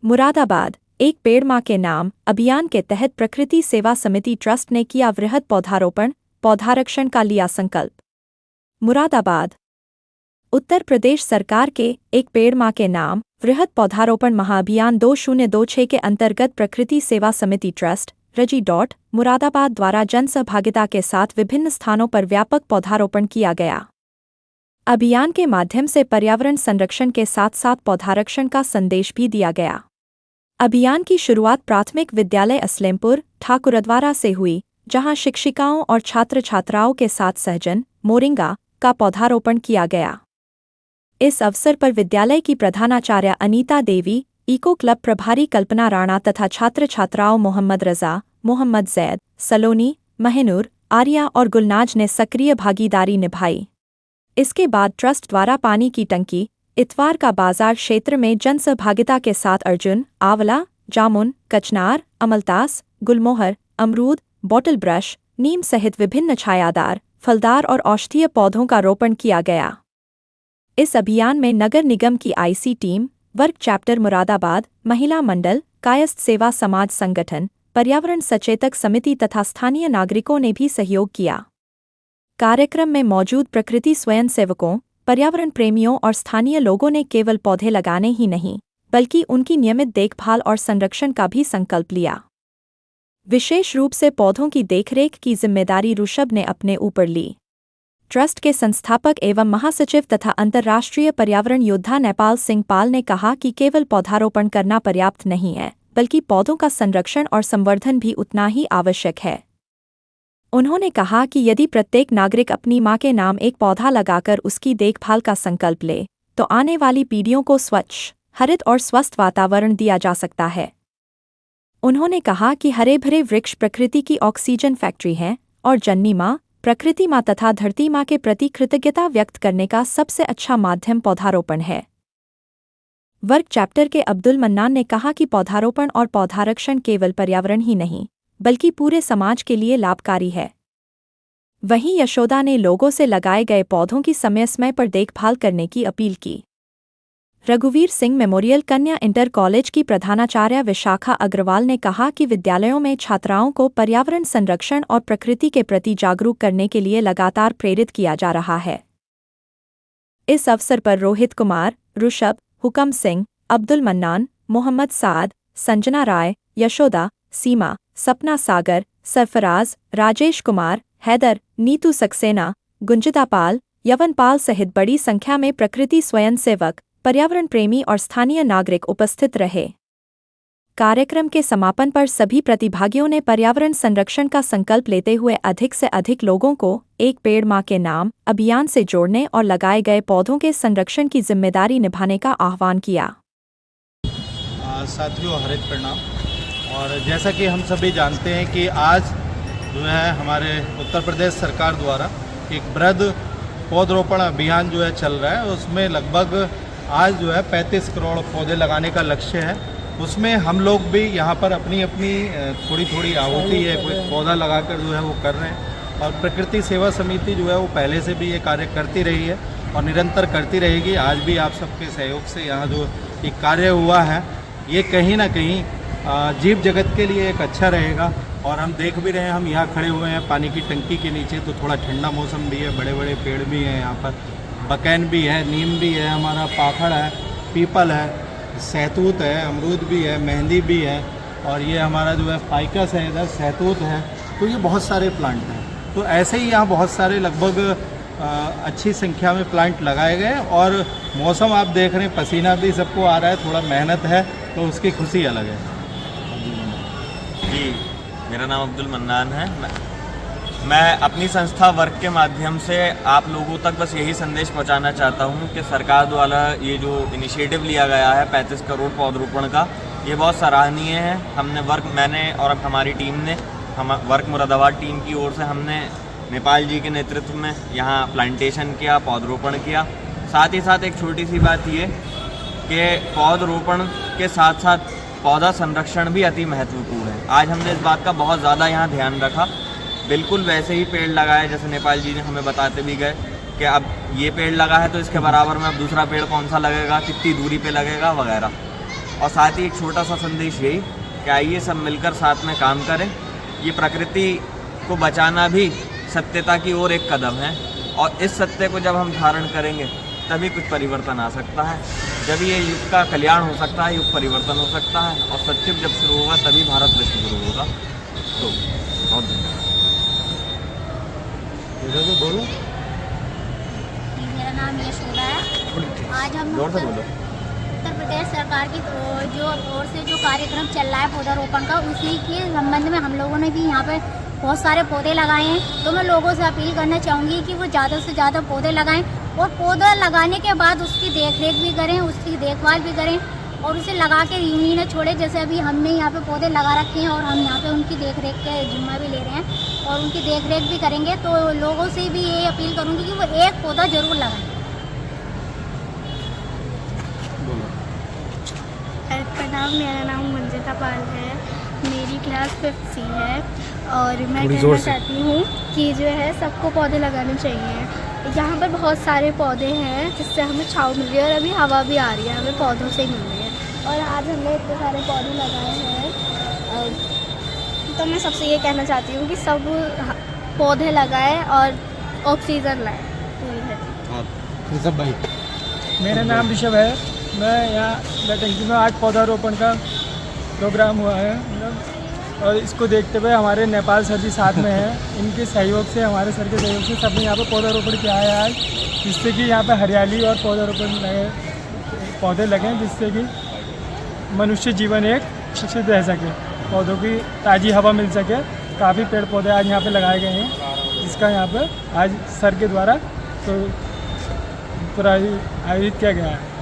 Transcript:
मुरादाबाद, एक पेड़ मां के नाम अभियान के तहत प्रकृति सेवा समिति ट्रस्ट ने किया वृहद पौधारोपण, पौधारक्षण का लिया संकल्प। मुरादाबाद, उत्तर प्रदेश सरकार के एक पेड़ मां के नाम वृहद पौधारोपण महाअभियान 2026 के अंतर्गत प्रकृति सेवा समिति ट्रस्ट रजी मुरादाबाद द्वारा जन सहभागिता के साथ विभिन्न स्थानों पर व्यापक पौधारोपण किया गया। अभियान के माध्यम से पर्यावरण संरक्षण के साथ साथ पौधारक्षण का संदेश भी दिया गया। अभियान की शुरुआत प्राथमिक विद्यालय असलेमपुर, ठाकुरद्वारा से हुई, जहां शिक्षिकाओं और छात्र छात्राओं के साथ सहजन, मोरिंगा का पौधारोपण किया गया। इस अवसर पर विद्यालय की प्रधानाचार्य अनीता देवी, इको क्लब प्रभारी कल्पना राणा तथा छात्र छात्राओं मोहम्मद रजा, मोहम्मद जैद, सलोनी, महनूर, आर्या और गुलनाज ने सक्रिय भागीदारी निभाई। इसके बाद ट्रस्ट द्वारा पानी की टंकी, इतवार का बाजार क्षेत्र में जन सहभागिता के साथ अर्जुन, आंवला, जामुन, कचनार, अमलतास, गुलमोहर, अमरूद, बॉटल ब्रश, नीम सहित विभिन्न छायादार, फलदार और औषधीय पौधों का रोपण किया गया। इस अभियान में नगर निगम की IC team, work chapter Moradabad, महिला मंडल, कायस्थ सेवा समाज संगठन, पर्यावरण सचेतक समिति तथा स्थानीय नागरिकों ने भी सहयोग किया। कार्यक्रम में मौजूद प्रकृति स्वयंसेवकों, पर्यावरण प्रेमियों और स्थानीय लोगों ने केवल पौधे लगाने ही नहीं, बल्कि उनकी नियमित देखभाल और संरक्षण का भी संकल्प लिया। विशेष रूप से पौधों की देखरेख की जिम्मेदारी ऋषभ ने अपने ऊपर ली। ट्रस्ट के संस्थापक एवं महासचिव तथा अंतर्राष्ट्रीय पर्यावरण योद्धा नेपाल सिंह पाल ने कहा कि केवल पौधारोपण करना पर्याप्त नहीं है, बल्कि पौधों का संरक्षण और संवर्धन भी उतना ही आवश्यक है। उन्होंने कहा कि यदि प्रत्येक नागरिक अपनी मां के नाम एक पौधा लगाकर उसकी देखभाल का संकल्प ले, तो आने वाली पीढ़ियों को स्वच्छ, हरित और स्वस्थ वातावरण दिया जा सकता है। उन्होंने कहा कि हरे भरे वृक्ष प्रकृति की ऑक्सीजन फैक्ट्री हैं और जननी मां, प्रकृति मां तथा धरती मां के प्रति कृतज्ञता व्यक्त करने का सबसे अच्छा माध्यम पौधारोपण है। वर्क चैप्टर के अब्दुल मन्नान ने कहा कि पौधारोपण और पौधारक्षण केवल पर्यावरण ही नहीं, बल्कि पूरे समाज के लिए लाभकारी है। वहीं यशोदा ने लोगों से लगाए गए पौधों की समय समय पर देखभाल करने की अपील की। रघुवीर सिंह मेमोरियल कन्या इंटर कॉलेज की प्रधानाचार्य विशाखा अग्रवाल ने कहा कि विद्यालयों में छात्राओं को पर्यावरण संरक्षण और प्रकृति के प्रति जागरूक करने के लिए लगातार प्रेरित किया जा रहा है। इस अवसर पर रोहित कुमार, ऋषभ, हुकम सिंह, अब्दुल मन्नान, मोहम्मद साद, संजना राय, यशोदा, सीमा, सपना सागर, सरफराज, राजेश कुमार, हैदर, नीतू सक्सेना, गुंजिता पाल, यवन पाल सहित बड़ी संख्या में प्रकृति स्वयंसेवक, पर्यावरण प्रेमी और स्थानीय नागरिक उपस्थित रहे। कार्यक्रम के समापन पर सभी प्रतिभागियों ने पर्यावरण संरक्षण का संकल्प लेते हुए अधिक से अधिक लोगों को एक पेड़ मां के नाम अभियान से जोड़ने और लगाए गए पौधों के संरक्षण की जिम्मेदारी निभाने का आह्वान किया। साथियों, हरित प्रणाम। और जैसा कि हम सभी जानते हैं कि आज जो है हमारे उत्तर प्रदेश सरकार द्वारा एक वृहद पौधरोपण अभियान जो है चल रहा है। उसमें लगभग आज जो है 35 करोड़ पौधे लगाने का लक्ष्य है। उसमें हम लोग भी यहाँ पर अपनी अपनी थोड़ी थोड़ी आहुति है, कोई पौधा लगाकर जो है वो कर रहे हैं। और प्रकृति सेवा समिति जो है वो पहले से भी ये कार्य करती रही है और निरंतर करती रहेगी। आज भी आप सबके सहयोग से यहाँ जो ये कार्य हुआ है, ये कहीं ना कहीं जीव जगत के लिए एक अच्छा रहेगा। और हम देख भी रहे हैं, हम यहाँ खड़े हुए हैं पानी की टंकी के नीचे, तो थोड़ा ठंडा मौसम भी है, बड़े बड़े पेड़ भी हैं यहाँ पर, बकैन भी है, नीम भी है, हमारा पाखड़ है, पीपल है, सहतूत है, अमरूद भी है, मेहंदी भी है, और ये हमारा जो है फाइकस है, इधर सहतूत है। तो ये बहुत सारे प्लांट हैं। तो ऐसे ही यहाँ बहुत सारे लगभग अच्छी संख्या में प्लांट लगाए गए। और मौसम आप देख रहे हैं, पसीना भी सबको आ रहा है, थोड़ा मेहनत है तो उसकी खुशी अलग है। जी, मेरा नाम अब्दुल मन्नान है। मैं अपनी संस्था वर्क के माध्यम से आप लोगों तक बस यही संदेश पहुंचाना चाहता हूं कि सरकार द्वारा ये जो इनिशिएटिव लिया गया है 35 करोड़ पौधरोपण का, ये बहुत सराहनीय है। मैंने और अब हमारी टीम ने, हम वर्क मुरादाबाद टीम की ओर से हमने नेपाल जी के नेतृत्व में यहाँ प्लांटेशन किया, पौधरोपण किया। साथ ही साथ एक छोटी सी बात ये कि पौधरोपण के साथ साथ पौधा संरक्षण भी अति महत्वपूर्ण है। आज हमने इस बात का बहुत ज़्यादा यहाँ ध्यान रखा। बिल्कुल वैसे ही पेड़ लगाए जैसे नेपाल जी ने हमें बताते भी गए कि अब ये पेड़ लगा है तो इसके बराबर में अब दूसरा पेड़ कौन सा लगेगा, कितनी दूरी पे लगेगा वगैरह। और साथ ही एक छोटा सा संदेश यही कि आइए सब मिलकर साथ में काम करें। ये प्रकृति को बचाना भी सत्यता की ओर एक कदम है, और इस सत्य को जब हम धारण करेंगे तभी कुछ परिवर्तन आ सकता है, जब ये युग का कल्याण हो सकता है, युग परिवर्तन हो सकता है, और सत्युग जब शुरू होगा तभी भारत विश्व गुरु होगा। तो बहुत धन्यवाद। बोलो। मेरा नाम यशोदा है। आज हम जोर से बोलो। उत्तर प्रदेश सरकार की जो ओर से जो कार्यक्रम चल रहा है पौधारोपण का, उसी के संबंध में हम लोगों ने भी यहाँ पे बहुत सारे पौधे लगाए हैं। तो मैं लोगों से अपील करना चाहूँगी कि वो ज़्यादा से ज़्यादा पौधे लगाएं, और पौधा लगाने के बाद उसकी देखरेख भी करें, उसकी देखभाल भी करें, और उसे लगा के यूं ही न छोड़े। जैसे अभी हमने यहाँ पे पौधे लगा रखे हैं और हम यहाँ पे उनकी देखरेख का जिम्मा भी ले रहे हैं और उनकी देखरेख भी करेंगे। तो लोगों से भी ये अपील करूँगी कि वो एक पौधा ज़रूर लगाएं। प्रणाम, मेरा नाम मंजिता पाल है, मेरी क्लास 5th C है, और मैं कहना चाहती हूँ कि जो है सबको पौधे लगाने चाहिए। यहाँ पर बहुत सारे पौधे हैं जिससे हमें छाँव मिल रही है, और अभी हवा भी आ रही है, हमें पौधों से ही मिल रही है। और आज हमने इतने सारे पौधे लगाए हैं, तो मैं सबसे ये कहना चाहती हूँ कि सब पौधे लगाएं और ऑक्सीजन लाएं पूरी धरती। सब भाई, मेरा नाम ऋषभ है, मैं यहाँ लटंकी में आज पौधारोपण का प्रोग्राम हुआ है और इसको देखते हुए हमारे नेपाल सर जी साथ में हैं। इनके सहयोग से, हमारे सर के सहयोग से सबने यहाँ पर पौधारोपण किया है आज, जिससे कि यहाँ पर हरियाली और पौधे लगें, जिससे कि मनुष्य जीवन एक सुरक्षित रह सके, पौधों की ताज़ी हवा मिल सके। काफ़ी पेड़ पौधे आज यहाँ पे लगाए गए हैं, जिसका यहाँ पर आज सर के द्वारा तो पूरा आयोजित किया गया है।